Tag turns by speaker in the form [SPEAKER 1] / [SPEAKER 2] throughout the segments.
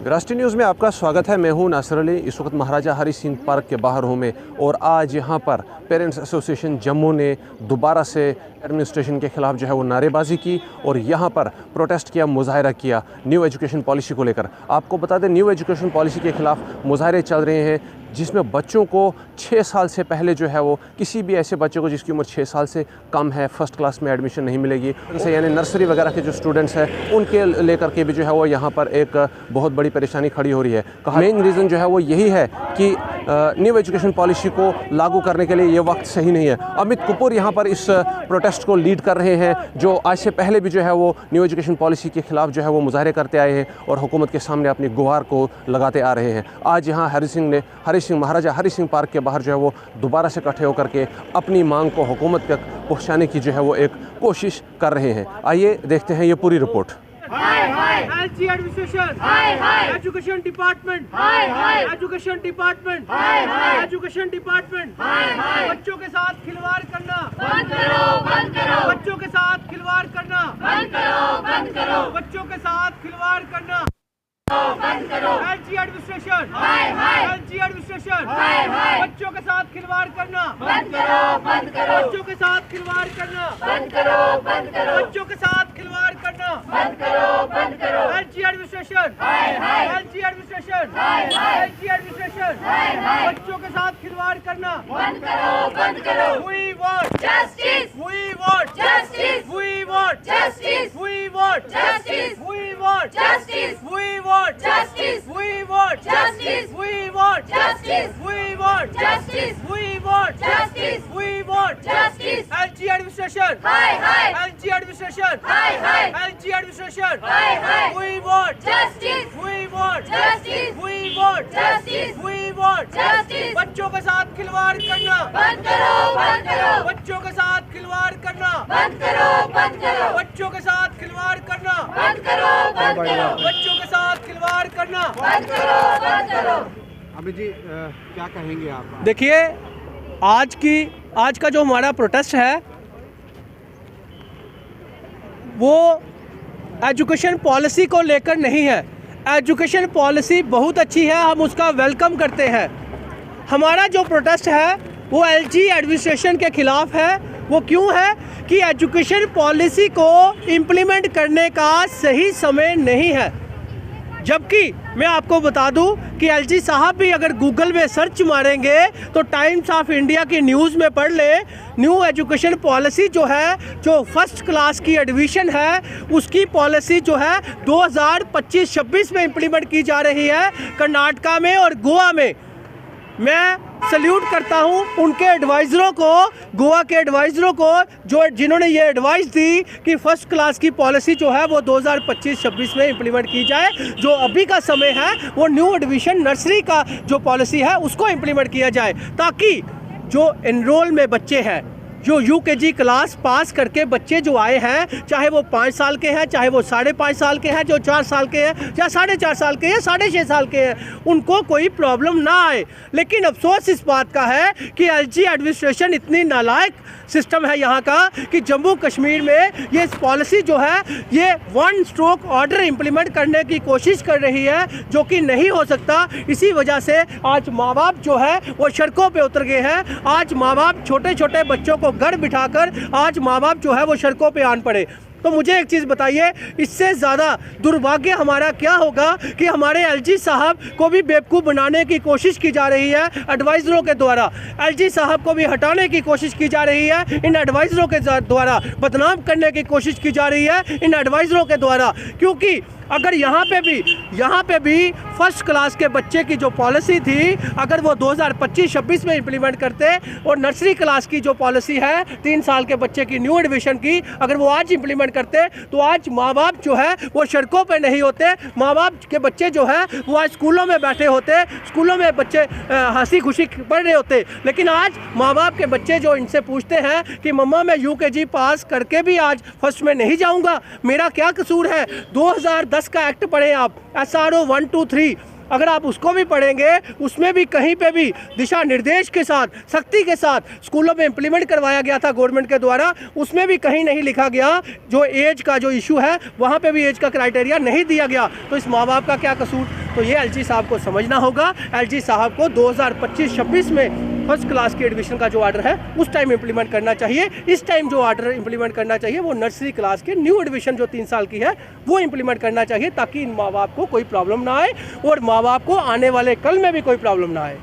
[SPEAKER 1] राष्ट्रीय न्यूज़ में आपका स्वागत है। मैं हूं नासिर अली। इस वक्त महाराजा हरी सिंह पार्क के बाहर हूं मैं, और आज यहां पर पेरेंट्स एसोसिएशन जम्मू ने दोबारा से एडमिनिस्ट्रेशन के ख़िलाफ़ जो है वो नारेबाजी की और यहां पर प्रोटेस्ट किया, मुजाहरा किया न्यू एजुकेशन पॉलिसी को लेकर। आपको बता दें, न्यू एजुकेशन पॉलिसी के ख़िलाफ़ मुजाहरे चल रहे हैं, जिसमें बच्चों को 6 साल से पहले जो है वो किसी भी ऐसे बच्चे को जिसकी उम्र 6 साल से कम है फर्स्ट क्लास में एडमिशन नहीं मिलेगी। जैसे यानी नर्सरी वगैरह के जो स्टूडेंट्स हैं उनके लेकर के भी जो है वो यहाँ पर एक बहुत बड़ी परेशानी खड़ी हो रही है। मेन रीज़न जो है वो यही है कि न्यू एजुकेशन पॉलिसी को लागू करने के लिए ये वक्त सही नहीं है। अमित कपूर यहाँ पर इस प्रोटेस्ट को लीड कर रहे हैं, जो आज से पहले भी जो है वो न्यू एजुकेशन पॉलिसी के ख़िलाफ़ जो है वो मुजाहरे करते आए हैं और हुकूमत के सामने अपनी गुहार को लगाते आ रहे हैं। आज यहाँ महाराजा हरी सिंह पार्क के बाहर जो है वो दोबारा से इकट्ठे होकर के अपनी मांग को हुकूमत तक पहुँचाने की जो है वो एक कोशिश कर रहे हैं। आइए देखते हैं ये पूरी report.
[SPEAKER 2] LG administration, education department, education department, education department, बच्चों के साथ खिलवाड़ करना बंद करो, बंद करो। बच्चों के साथ खिलवाड़ करना बंद करो, बंद करो। बच्चों के साथ खिलवाड़ करना बंद करो। LG एडमिनिस्ट्रेशन, LG एडमिनिस्ट्रेशन, बच्चों के साथ खिलवाड़ करना बंद करो, बंद करो। बच्चों के साथ खिलवाड़ करना बंद करो, बंद करो। बच्चों के साथ खिलवाड़ करना बंद करो, बंद करो। LG administration, LG administration, LG administration, बच्चों के साथ खिलवाड़ करना बंद करो, बंद करो। We want justice, we want justice, we want justice, we want justice, we want justice, we want justice, we want justice, we want justice, we want justice, we want justice, we want justice. LG administration, LG administration, LG administration, we want justice, we want justice, we want justice, we want justice. बच्चों के साथ खिलवाड़ करना बंद करो, बंद करो। बच्चों के साथ खिलवाड़ करना बंद करो, बंद करो। बच्चों के साथ खिलवाड़ करना बंद करो, बंद करो। बच्चों के साथ खिलवाड़ करना बंद करो, बंद करो।
[SPEAKER 3] अमित जी, क्या कहेंगे आप?
[SPEAKER 2] देखिए, आज का जो हमारा प्रोटेस्ट है वो एजुकेशन पॉलिसी को लेकर नहीं है। एजुकेशन पॉलिसी बहुत अच्छी है, हम उसका वेलकम करते हैं। हमारा जो प्रोटेस्ट है वो LG एडमिनिस्ट्रेशन के ख़िलाफ़ है। वो क्यों है कि एजुकेशन पॉलिसी को इम्प्लीमेंट करने का सही समय नहीं है। जबकि मैं आपको बता दूं कि LG साहब भी अगर गूगल में सर्च मारेंगे तो टाइम्स ऑफ इंडिया की न्यूज़ में पढ़ ले, न्यू एजुकेशन पॉलिसी जो है, जो फर्स्ट क्लास की एडमिशन है, उसकी पॉलिसी जो है 2025-26 में इम्प्लीमेंट की जा रही है कर्नाटका में और गोवा में। मैं सल्यूट करता हूं उनके एडवाइज़रों को, गोवा के एडवाइज़रों को, जिन्होंने ये एडवाइस दी कि फ़र्स्ट क्लास की पॉलिसी जो है वो 2025-26 में इम्प्लीमेंट की जाए। जो अभी का समय है वो न्यू एडमिशन नर्सरी का जो पॉलिसी है उसको इम्प्लीमेंट किया जाए, ताकि जो एनरोल में बच्चे हैं, जो UKG क्लास पास करके बच्चे जो आए हैं, चाहे वो 5 साल के हैं, चाहे वो 5.5 साल के हैं, जो 4 साल के हैं, या 4.5 साल के हैं, 6.5 साल के हैं, उनको कोई प्रॉब्लम ना आए। लेकिन अफसोस इस बात का है कि LG एडमिनिस्ट्रेशन इतनी नालायक सिस्टम है यहाँ का कि जम्मू कश्मीर में ये पॉलिसी जो है ये वन स्ट्रोक ऑर्डर इम्प्लीमेंट करने की कोशिश कर रही है, जो कि नहीं हो सकता। इसी वजह से आज माँ बाप जो है वो सड़कों पे उतर गए हैं। आज माँ बाप छोटे छोटे बच्चों को घर बिठाकर आज माँ बाप जो है वो सड़कों पे आन पड़े। तो मुझे एक चीज़ बताइए, इससे ज़्यादा दुर्भाग्य हमारा क्या होगा कि हमारे LG साहब को भी बेवकूफ़ बनाने की कोशिश की जा रही है एडवाइज़रों के द्वारा। LG साहब को भी हटाने की कोशिश की जा रही है इन एडवाइज़रों के द्वारा, बदनाम करने की कोशिश की जा रही है इन एडवाइज़रों के द्वारा। क्योंकि अगर यहाँ पे भी फर्स्ट क्लास के बच्चे की जो पॉलिसी थी, अगर वो 2025-26 में इम्प्लीमेंट करते, और नर्सरी क्लास की जो पॉलिसी है 3 साल के बच्चे की न्यू एडमिशन की, अगर वो आज इम्प्लीमेंट करते तो आज माँ बाप जो है वो सड़कों पे नहीं होते। माँ बाप के बच्चे जो है वो आज स्कूलों में बैठे होते, स्कूलों में बच्चे हंसी खुशी पढ़ रहे होते। लेकिन आज माँ बाप के बच्चे जो इनसे पूछते हैं कि मम्मा मैं UKG पास करके भी आज फर्स्ट में नहीं जाऊँगा, मेरा क्या कसूर है। 2010 का एक्ट पढ़ें आप, SRO 123, अगर आप उसको भी पढ़ेंगे उसमें भी कहीं पे भी दिशा निर्देश के साथ, सख्ती के साथ स्कूलों में इम्प्लीमेंट करवाया गया था गवर्नमेंट के द्वारा, उसमें भी कहीं नहीं लिखा गया जो एज का जो इशू है वहाँ पे भी एज का क्राइटेरिया नहीं दिया गया। तो इस माँ बाप का क्या कसूर? तो ये एलजी साहब को समझना होगा। एलजी साहब को 2025-26 में फर्स्ट क्लास के एडमिशन का जो ऑर्डर है उस टाइम इम्प्लीमेंट करना चाहिए। इस टाइम जो ऑर्डर इम्प्लीमेंट करना चाहिए वो नर्सरी क्लास के न्यू एडमिशन जो 3 साल की है वो इम्प्लीमेंट करना चाहिए, ताकि इन माँ बाप को कोई प्रॉब्लम ना आए और माँ बाप को आने वाले कल में भी कोई प्रॉब्लम ना आए।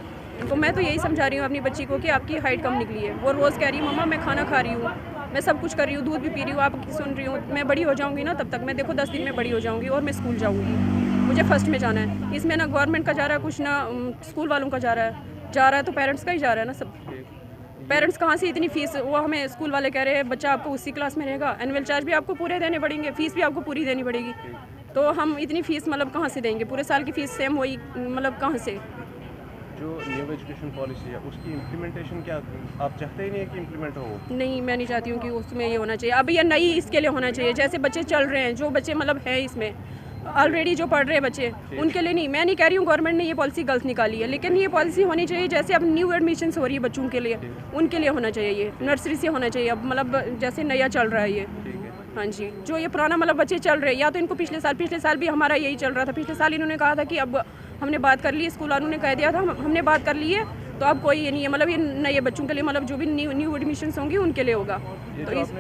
[SPEAKER 4] तो मैं तो यही समझा रही हूँ अपनी बच्ची को कि आपकी हाइट कम निकली है। वो रोज़ कह रही है मम्मा मैं खाना खा रही हूँ, मैं सब कुछ कर रही हूँ, दूध भी पी रही हूँ, आप सुन रही हूँ, मैं बड़ी हो जाऊँगी ना तब तक, मैं देखो 10 दिन में बड़ी हो जाऊँगी और मैं स्कूल जाऊँगी, मुझे फर्स्ट में जाना है। इसमें ना गवर्नमेंट का जा रहा है कुछ, ना स्कूल वालों का जा रहा है तो पेरेंट्स का ही जा रहा है ना सब। पेरेंट्स कहाँ से इतनी फीस, वो हमें स्कूल वाले कह रहे हैं बच्चा आपको उसी क्लास में रहेगा, एनुअल चार्ज भी आपको पूरे देने पड़ेंगे, फीस भी आपको पूरी देनी पड़ेगी। तो हम इतनी फ़ीस मतलब कहाँ से देंगे? पूरे साल की फ़ीस सेम वही मतलब कहाँ से?
[SPEAKER 1] जो न्यू एजुकेशन पॉलिसी है उसकी इम्प्लीमेंटेशन क्या आप चाहते ही नहीं है कि इम्प्लीमेंट हो?
[SPEAKER 4] नहीं, मैं नहीं चाहती हूँ कि उसमें ये होना चाहिए। अब ये नई इसके लिए होना चाहिए, जैसे बच्चे चल रहे हैं, जो बच्चे मतलब हैं इसमें ऑलरेडी जो पढ़ रहे हैं बच्चे, उनके लिए नहीं। मैं नहीं कह रही हूँ गवर्नमेंट ने ये पॉलिसी गलत निकाली है, लेकिन ये पॉलिसी होनी चाहिए जैसे अब न्यू एडमिशन हो रही है बच्चों के लिए, उनके लिए होना चाहिए। ये नर्सरी से होना चाहिए, अब मतलब जैसे नया चल रहा है ये। हाँ जी, जो ये पुराना मतलब बच्चे चल रहे हैं, या तो इनको पिछले साल भी हमारा यही चल रहा था। पिछले साल इन्होंने कहा था कि अब हमने बात कर ली, स्कूल वालों ने कह दिया था हमने बात कर ली है, तो अब कोई ये नहीं है, मतलब ये नए बच्चों के लिए मतलब जो भी न्यू एडमिशन होंगी उनके लिए होगा। तो इस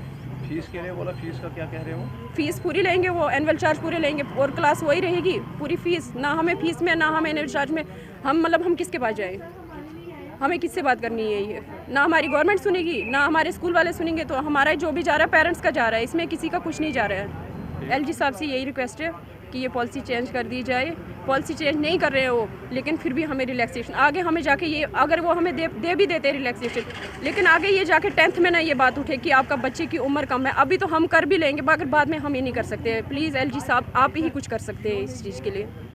[SPEAKER 1] फीस के लिए बोला, फीस का क्या कह रहे हो?
[SPEAKER 4] फीस पूरी लेंगे, वो एनुअल चार्ज पूरे लेंगे और क्लास वही रहेगी पूरी फीस, ना हमें फीस में ना हमें एनुअल चार्ज में। हम मतलब हम किसके पास जाएँ? हमें किससे बात करनी है? ये ना हमारी गवर्नमेंट सुनेगी ना हमारे स्कूल वाले सुनेंगे। तो हमारा जो भी जा रहा है पेरेंट्स का जा रहा है, इसमें किसी का कुछ नहीं जा रहा है। एलजी साहब से यही रिक्वेस्ट है कि ये पॉलिसी चेंज कर दी जाए। पॉलिसी चेंज नहीं कर रहे हैं वो, लेकिन फिर भी हमें रिलैक्सेशन आगे हमें जाके ये अगर वो हमें दे भी देते हैं रिलैक्सेशन, लेकिन आगे ये जाके 10th में ना ये बात उठे कि आपका बच्चे की उम्र कम है। अभी तो हम कर भी लेंगे मगर बाद में हम ये नहीं कर सकते। प्लीज़ एलजी साहब आप ही कुछ कर सकते हैं इस चीज़ के लिए।